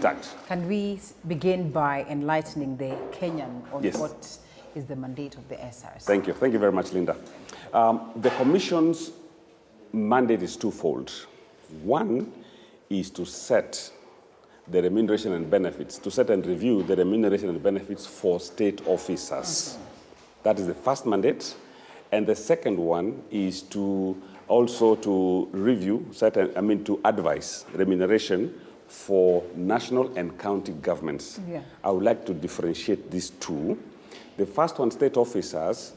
start. Can we begin by enlightening the Kenyan on Yes. what is the mandate of the SRC? Thank you. Thank you very much, Linda. The Commission's mandate is twofold. One is to set the remuneration and benefits, to set and review the remuneration and benefits for state officers. That is the first mandate. And the second one is to also to review, to advise remuneration for national and county governments. Yeah. I would like to differentiate these two. The first one, state officers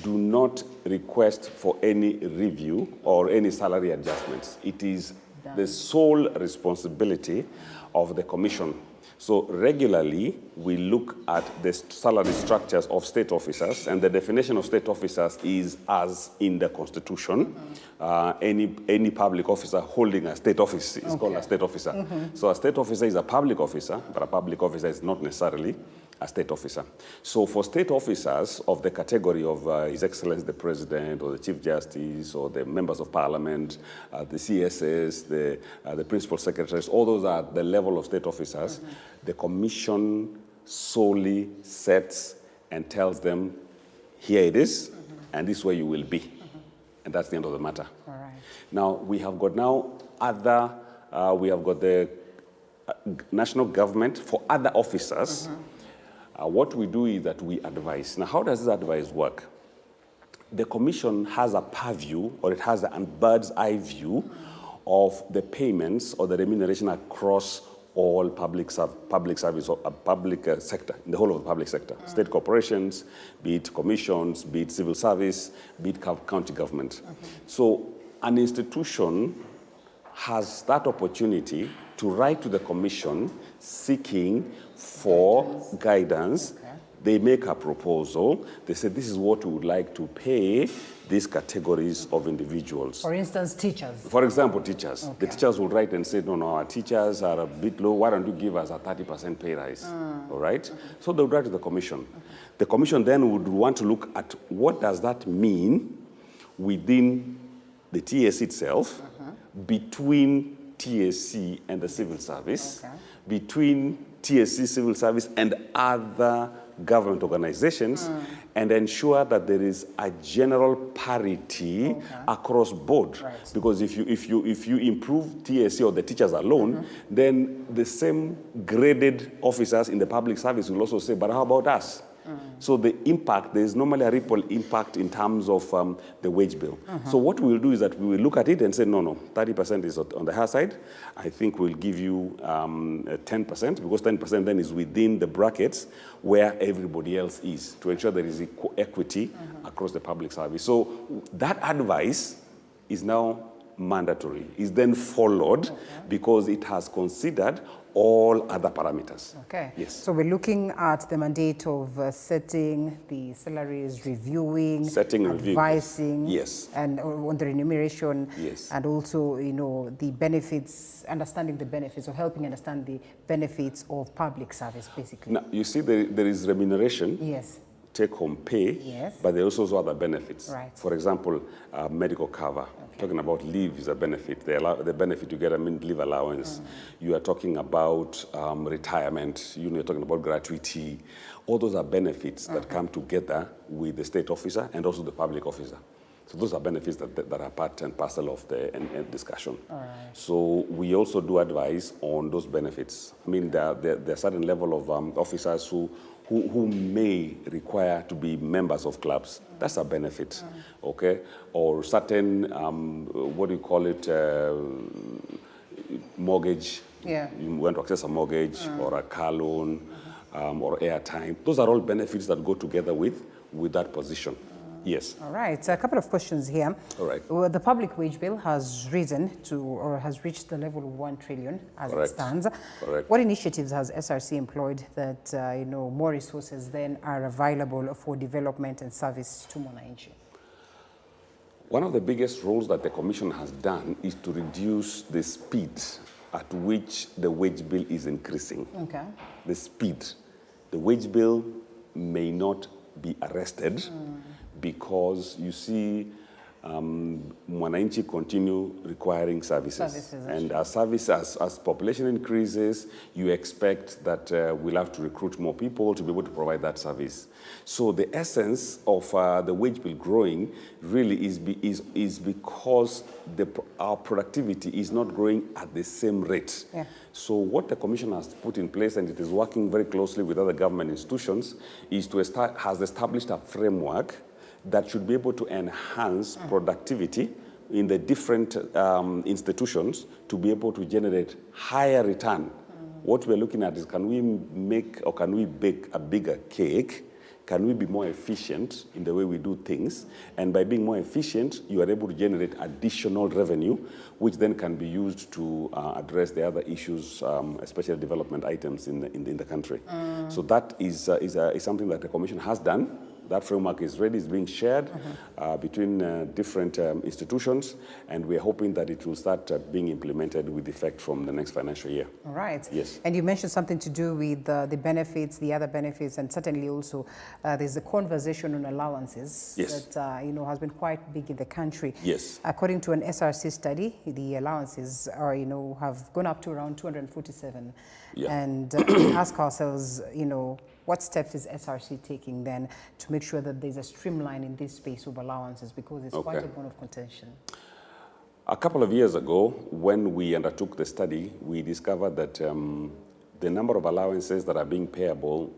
do not request for any review or any salary adjustments. It is the sole responsibility of the Commission. So regularly, we look at the salary structures of state officers, and the definition of state officers is as in the Constitution. Any public officer holding a state office is called a state officer. So a state officer is a public officer, but a public officer is not necessarily a state officer. So for state officers of the category of His Excellency the President or the Chief Justice or the members of Parliament, the CSS, the principal secretaries, all those are the level of state officers. The Commission solely sets and tells them, here it is, and this is where you will be. And that's the end of the matter. All right. Now, we have got the national government for other officers. What we do is that we advise. Now, how does this advice work? The Commission has a purview, or it has a bird's eye view of the payments or the remuneration across all public service or public sector, in the whole of the public sector. State corporations, be it commissions, be it civil service, be it county government. So an institution has that opportunity to write to the Commission seeking for guidance. They make a proposal. They say, this is what we would like to pay these categories of individuals. For instance, teachers. For example, teachers. Okay. The teachers will write and say, no, our teachers are a bit low. Why don't you give us a 30% pay rise? All right? So they'll write to the Commission. The Commission then would want to look at what does that mean within the TSC itself, between TSC and the civil service, between TSC, civil service, and other government organizations, and ensure that there is a general parity across board. Right. Because if you improve TSC or the teachers alone, then the same graded officers in the public service will also say, but how about us? So the impact, there is normally a ripple impact in terms of the wage bill. So what we'll do is that we will look at it and say, no, 30% is on the higher side. I think we'll give you 10%, because 10% then is within the brackets where everybody else is, to ensure there is equity across the public service. So that advice is now mandatory, is then followed because it has considered all other parameters. Okay. Yes. So we're looking at the mandate of setting the salaries, reviewing, advising, yes, and on the remuneration, yes, and also, the benefits, understanding the benefits, or helping understand the benefits of public service, basically. Now, you see, there is remuneration. Yes. Take-home pay, yes, but there are also other benefits. Right. For example, medical cover. Talking about leave is a benefit. The benefit you get, leave allowance. You are talking about retirement. You're talking about gratuity. All those are benefits that come together with the state officer and also the public officer. So those are benefits that are part and parcel of the discussion. All right. So we also do advise on those benefits. There are a certain level of officers who may require to be members of clubs. That's a benefit, okay? Or certain, mortgage. Yeah. You want to access a mortgage or a car loan or airtime. Those are all benefits that go together with that position. Yes. All right. A couple of questions here. All right. Well, the public wage bill has risen to, or has reached the level of 1 trillion as it stands. Correct. What initiatives has SRC employed that more resources then are available for development and service to Mwananchi? One of the biggest roles that the Commission has done is to reduce the speed at which the wage bill is increasing. Okay. The speed. The wage bill may not be arrested because you see Mwananchi continue requiring services. And as population increases, you expect that we'll have to recruit more people to be able to provide that service. So the essence of the wage bill growing really is because our productivity is not growing at the same rate. Yeah. So what the Commission has put in place, and it is working very closely with other government institutions, is has established a framework that should be able to enhance productivity in the different institutions to be able to generate higher return. What we're looking at is, can we make or can we bake a bigger cake? Can we be more efficient in the way we do things? And by being more efficient, you are able to generate additional revenue, which then can be used to address the other issues, especially development items in the country. So that is something that the Commission has done. That framework is ready, is being shared between different institutions, and we're hoping that it will start being implemented with effect from the next financial year. All right. Yes. And you mentioned something to do with the benefits, the other benefits, and certainly also there's a conversation on allowances that has been quite big in the country. Yes. According to an SRC study, the allowances are have gone up to around 247. Yeah. And we ask ourselves, what steps is SRC taking then to make sure that there's a streamline in this space of allowances, because it's quite a bone of contention? A couple of years ago, when we undertook the study, we discovered that the number of allowances that are being payable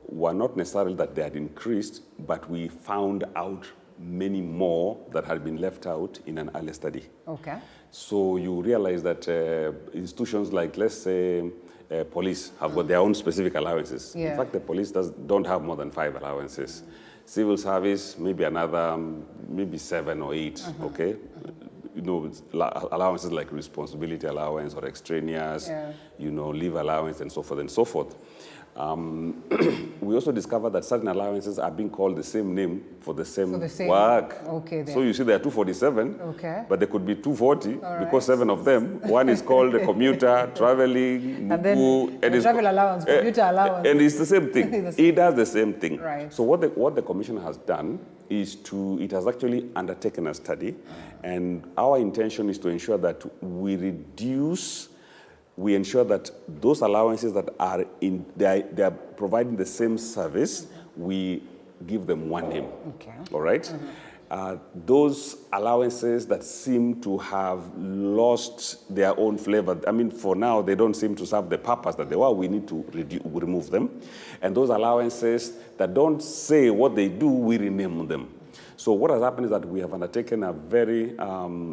were not necessarily that they had increased, but we found out many more that had been left out in an earlier study. Okay. So you realize that institutions like, let's say, police have got their own specific allowances. Yeah. In fact, the police don't have more than 5 allowances. Civil service, maybe another, maybe 7 or 8, okay? Allowances like responsibility allowance or extraneous, leave allowance and so forth and so forth. We also discovered that certain allowances are being called the same name for the same work. Okay, then. So you see there are 247, but there could be 240 because 7 of them. One is called the commuter, traveling, and then the travel allowance, commuter allowance. And it's the same thing. It does the same thing. Right. So what the Commission has done is it has actually undertaken a study, and our intention is to ensure that we ensure that those allowances that are they are providing the same service, we give them one name. Okay. All right? Those allowances that seem to have lost their own flavor, I mean, for now, they don't seem to serve the purpose that they were, we need to remove them. And those allowances that don't say what they do, we rename them. So what has happened is that we have undertaken a very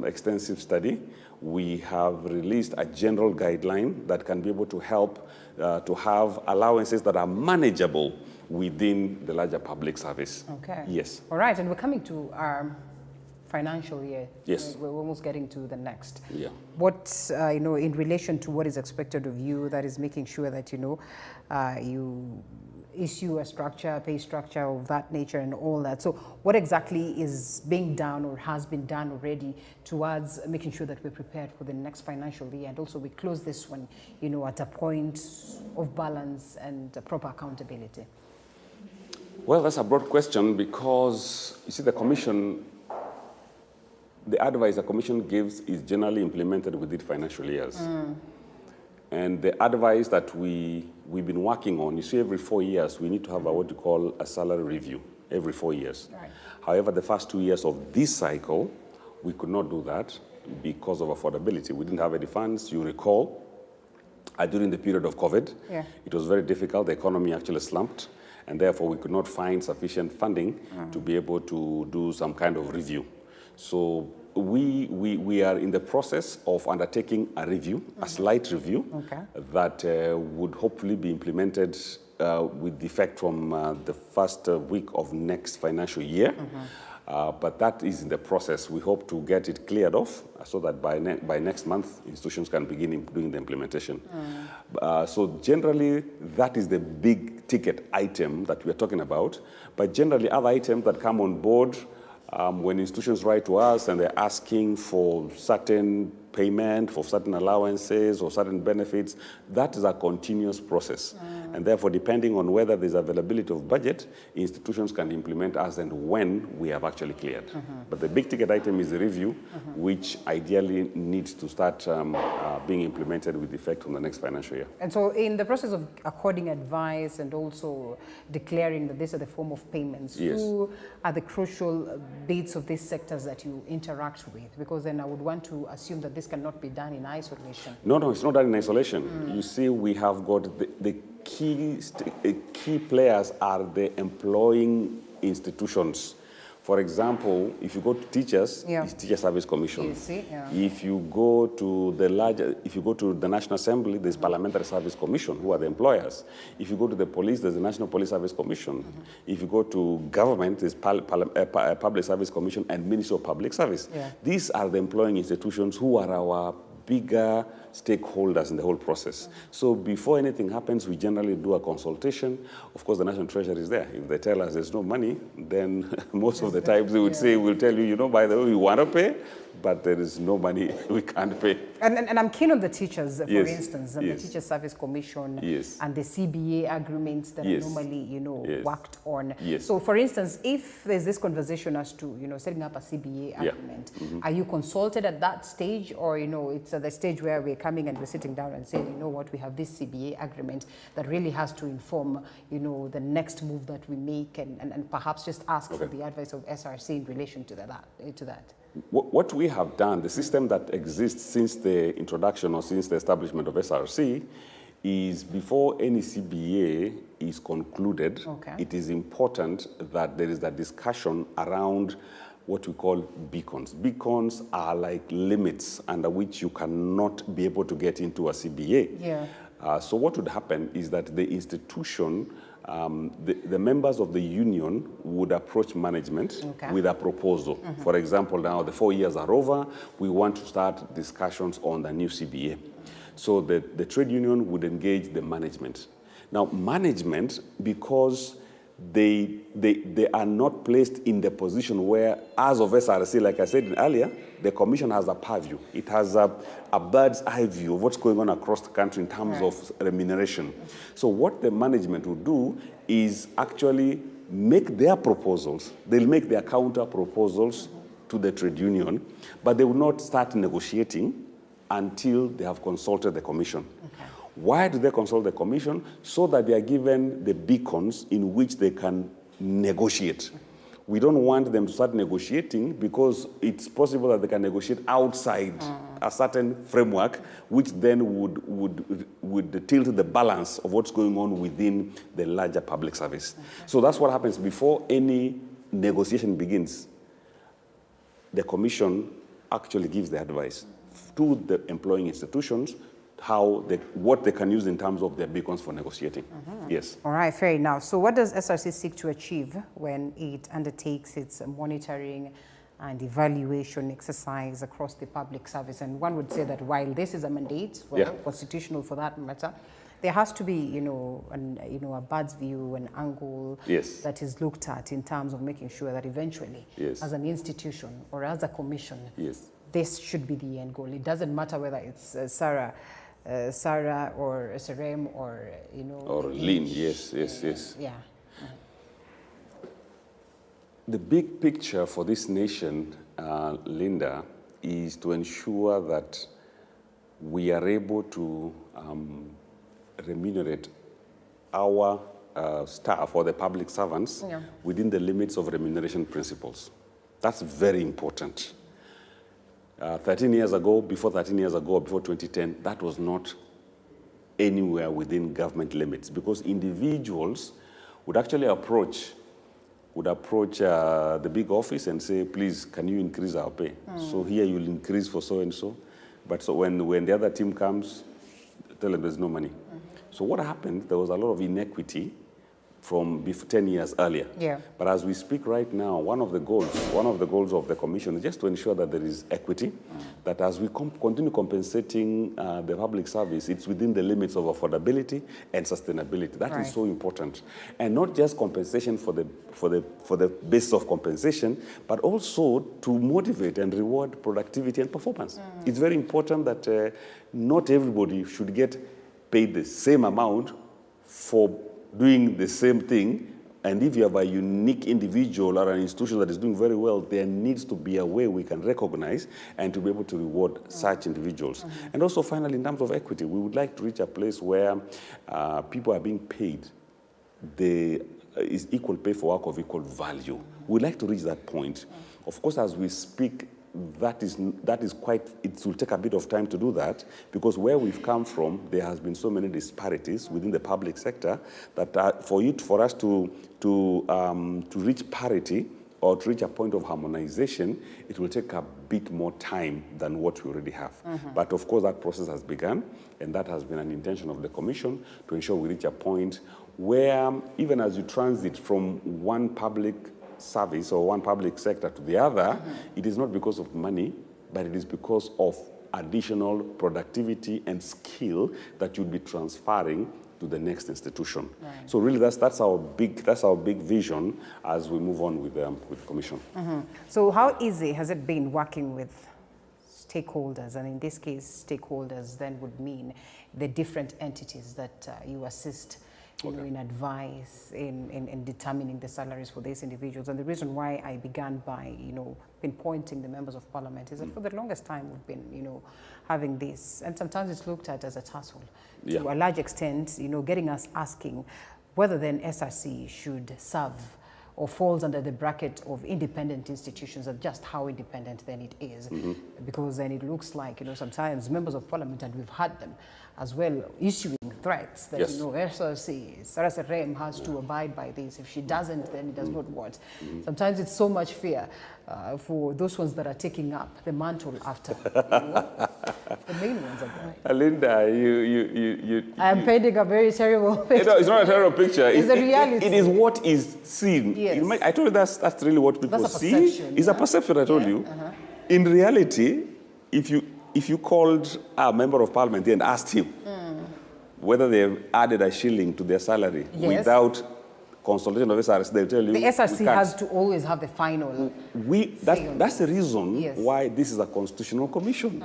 extensive study. We have released a general guideline that can be able to help to have allowances that are manageable within the larger public service. Okay. Yes. All right, and we're coming to our financial year. Yes. We're almost getting to the next. Yeah. What, in relation to what is expected of you, that is making sure that, you issue a pay structure of that nature and all that. So what exactly is being done or has been done already towards making sure that we're prepared for the next financial year, and also we close this one, at a point of balance and proper accountability? Well, that's a broad question because, you see, the advice the Commission gives is generally implemented within financial years. And the advice that we've been working on, you see, every 4 years, we need to have what you call a salary review, every 4 years. Right. However, the first 2 years of this cycle, we could not do that because of affordability. We didn't have any funds. You recall, during the period of COVID, it was very difficult. The economy actually slumped, and therefore we could not find sufficient funding to be able to do some kind of review. So we are in the process of undertaking a review, a slight review, that would hopefully be implemented with effect from the first week of next financial year. But that is in the process. We hope to get it cleared off so that by next month, institutions can begin doing the implementation. So generally, that is the big ticket item that we're talking about. But generally, other items that come on board, when institutions write to us and they're asking for certain payment for certain allowances or certain benefits. That is a continuous process. And therefore, depending on whether there's availability of budget, institutions can implement as and when we have actually cleared. But the big ticket item is the review, which ideally needs to start being implemented with effect from the next financial year. And so in the process of according advice and also declaring that these are the form of payments, Yes. who are the crucial bits of these sectors that you interact with? Because then I would want to assume that this cannot be done in isolation. No, it's not done in isolation. You see, we have got the key players are the employing institutions. For example, if you go to teachers, it's Teacher Service Commission. You see, If you go to the National Assembly, there's Parliamentary Service Commission, who are the employers. If you go to the police, there's the National Police Service Commission. If you go to government, there's Public Service Commission and Ministry of Public Service. These are the employing institutions who are our bigger stakeholders in the whole process. So before anything happens, we generally do a consultation. Of course, the National Treasury is there. If they tell us there's no money, then most of the times they would say, we'll tell you, by the way, we want to pay, but there is no money, we can't pay. And I'm keen on the teachers, for instance, and the Yes. Teacher Service Commission Yes. and the CBA agreements that Yes. are normally, Yes. worked on. Yes. So, for instance, if there's this conversation as to, setting up a CBA agreement, are you consulted at that stage, or, it's at the stage where we're coming and we're sitting down and saying, we have this CBA agreement that really has to inform, the next move that we make, and perhaps just ask for the advice of SRC in relation to that? What we have done, the system that exists since the introduction or since the establishment of SRC, is before any CBA is concluded, it is important that there is that discussion around what we call beacons. Beacons are like limits under which you cannot be able to get into a CBA. So what would happen is that the institution, the members of the union would approach management with a proposal. For example, now the 4 years are over, we want to start discussions on the new CBA. So the trade union would engage the management. Now, management, because they are not placed in the position where, as of SRC, like I said earlier, the commission has a purview. It has a bird's eye view of what's going on across the country in terms of remuneration. So what the management will do is actually make their proposals. They'll make their counter proposals to the trade union, but they will not start negotiating until they have consulted the commission. Why do they consult the commission? So that they are given the beacons in which they can negotiate. We don't want them to start negotiating because it's possible that they can negotiate outside a certain framework, which then would tilt the balance of what's going on within the larger public service. So that's what happens before any negotiation begins. The commission actually gives the advice to the employing institutions what they can use in terms of their beacons for negotiating. Yes. All right, fair enough. So what does SRC seek to achieve when it undertakes its monitoring and evaluation exercise across the public service? And one would say that while this is a mandate, constitutional for that matter, there has to be, a bird's view, an angle that is looked at in terms of making sure that eventually, as an institution or as a commission, this should be the end goal. It doesn't matter whether it's Sarah or SRM or, or Lean, yes. Yeah. The big picture for this nation, Linda, is to ensure that we are able to remunerate our staff or the public servants within the limits of remuneration principles. That's very important. 13 years ago, before 2010, that was not anywhere within government limits because individuals would actually approach the big office and say, please, can you increase our pay? So here you'll increase for so-and-so. But so when the other team comes, tell them there's no money. So what happened, there was a lot of inequity from 10 years earlier. Yeah. But as we speak right now, one of the goals of the commission is just to ensure that there is equity, that as we continue compensating the public service, it's within the limits of affordability and sustainability. That is so important. And not just compensation for the basis of compensation, but also to motivate and reward productivity and performance. It's very important that not everybody should get paid the same amount for doing the same thing, and if you have a unique individual or an institution that is doing very well, there needs to be a way we can recognize and to be able to reward such individuals. And also finally, in terms of equity, we would like to reach a place where people are being paid is equal pay for work of equal value. We'd like to reach that point. Of course, as we speak, that is quite, it will take a bit of time to do that, because where we've come from, there has been so many disparities within the public sector that for us to reach parity or to reach a point of harmonization, it will take a bit more time than what we already have. But of course, that process has begun, and that has been an intention of the Commission to ensure we reach a point where, even as you transit from one public service or one public sector to the other, it is not because of money, but it is because of additional productivity and skill that you'll be transferring to the next institution. So really, that's our big vision as we move on with the Commission. So how easy has it been working with stakeholders? And in this case, stakeholders then would mean the different entities that you assist in advice, in determining the salaries for these individuals. And the reason why I began by, pinpointing the members of parliament is that for the longest time we've been, having this, and sometimes it's looked at as a tussle. To a large extent, getting us asking whether then SRC should serve or falls under the bracket of independent institutions, and just how independent then it is. Because then it looks like, sometimes members of parliament, and we've had them as well, issuing threats that, SRC, SRM has to abide by this. If she doesn't, then it does not what. Sometimes it's so much fear for those ones that are taking up the mantle after. The main ones are going. Linda, I am painting a very terrible picture. It's not a terrible picture. It's a reality. It is what is seen. Yes. I told you that's really what people see. It's a perception, I told you. In reality, if you called a member of parliament and asked him whether they've added a shilling to their salary without consultation of SRC, they'll tell you. The SRC has to always have the final. That's the reason why this is a constitutional commission.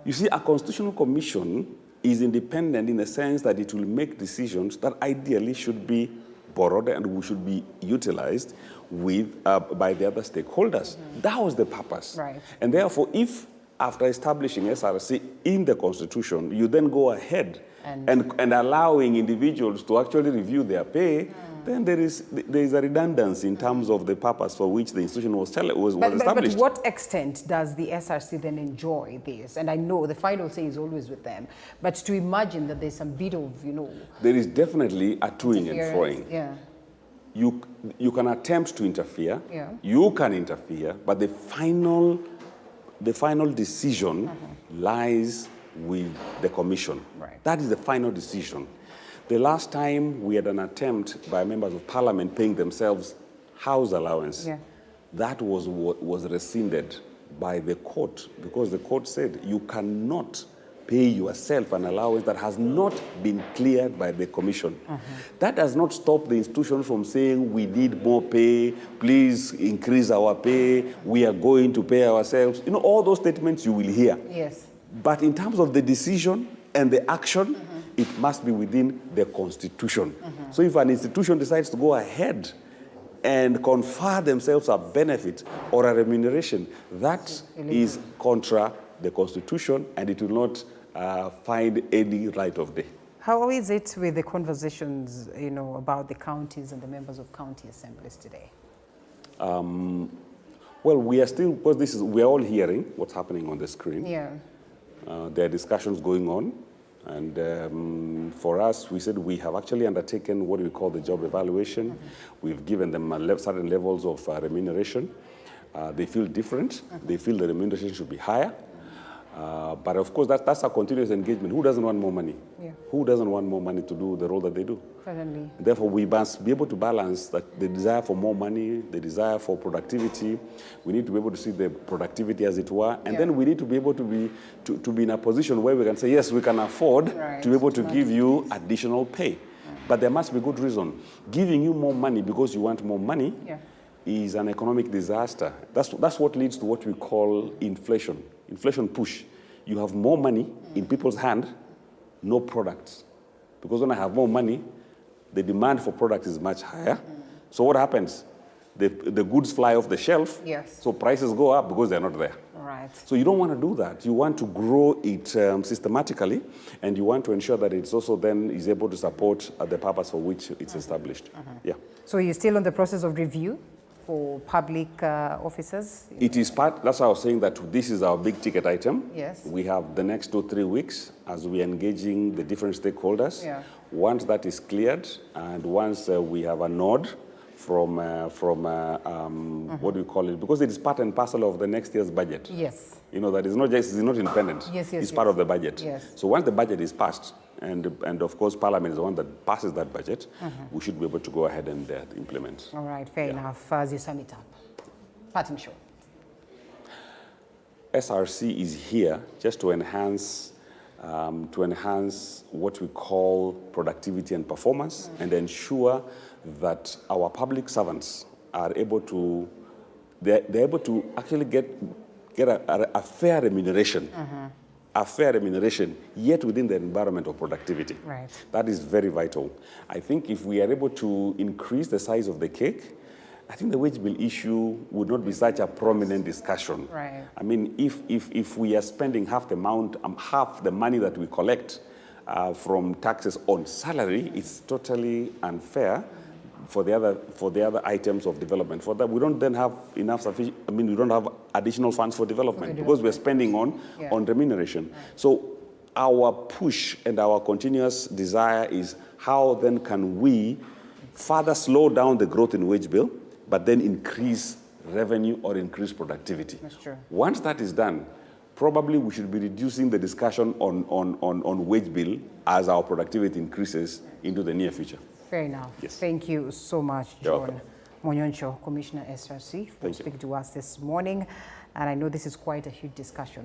You see, a constitutional commission is independent in the sense that it will make decisions that ideally should be borrowed and should be utilized by the other stakeholders. That was the purpose. And therefore, if after establishing SRC in the Constitution, you then go ahead and allowing individuals to actually review their pay, then there is a redundancy in terms of the purpose for which the institution was established. But to what extent does the SRC then enjoy this? And I know the final say is always with them, but to imagine that there's some bit of, There is definitely a toing and froing. You can attempt to interfere, you can interfere, but the final decision lies with the Commission. That is the final decision. The last time we had an attempt by members of parliament paying themselves house allowance, that was rescinded by the court, because the court said you cannot pay yourself an allowance that has not been cleared by the Commission. That does not stop the institution from saying we need more pay, please increase our pay, we are going to pay ourselves. All those statements you will hear. But in terms of the decision and the action, it must be within the Constitution. So if an institution decides to go ahead and confer themselves a benefit or a remuneration, that is contra the Constitution, and it will not find any right of day. How is it with the conversations, about the counties and the members of county assemblies today? Well, we are still, because we are all hearing what's happening on the screen. There are discussions going on, and for us, we said we have actually undertaken what we call the job evaluation. We've given them certain levels of remuneration. They feel different. They feel the remuneration should be higher. But of course, that's a continuous engagement. Who doesn't want more money? Yeah. Who doesn't want more money to do the role that they do? Certainly. Therefore, we must be able to balance that the desire for more money, the desire for productivity. We need to be able to see the productivity, as it were, and then we need to be able to be in a position where we can say, yes, we can afford to be able to give you additional pay. But there must be good reason. Giving you more money because you want more money is an economic disaster. That's what leads to what we call inflation. Inflation push. You have more money in people's hand, no products. Because when I have more money, the demand for products is much higher. So what happens? The goods fly off the shelf, so prices go up because they're not there. Right. So you don't want to do that. You want to grow it systematically, and you want to ensure that it's also then is able to support the purpose for which it's established. Yeah. So you're still in the process of review for public officers? It is part, that's why I was saying that this is our big ticket item. Yes. We have the next 2-3 weeks as we're engaging the different stakeholders. Once that is cleared, and once we have a nod from what do you call it? Because it is part and parcel of the next year's budget. Yes. You know, that is not just, it's not independent. It's part of the budget. Yes. So once the budget is passed, and of course Parliament is the one that passes that budget, we should be able to go ahead and implement. All right, fair enough. As you sum it up, parting shot. SRC is here just to enhance what we call productivity and performance, and ensure that our public servants are able to, they're able to actually get a fair remuneration. A fair remuneration, yet within the environment of productivity. Right. That is very vital. I think if we are able to increase the size of the cake, I think the wage bill issue would not be such a prominent discussion. Right. I mean, if we are spending half the money that we collect from taxes on salary, it's totally unfair for the other items of development. For that, we don't then have enough we don't have additional funds for development because we're spending on remuneration. So our push and our continuous desire is how then can we further slow down the growth in wage bill, but then increase revenue or increase productivity. That's true. Once that is done, probably we should be reducing the discussion on wage bill as our productivity increases into the near future. Fair enough. Yes. Thank you so much, John Monyoncho, Commissioner SRC, for speaking to us this morning. And I know this is quite a huge discussion.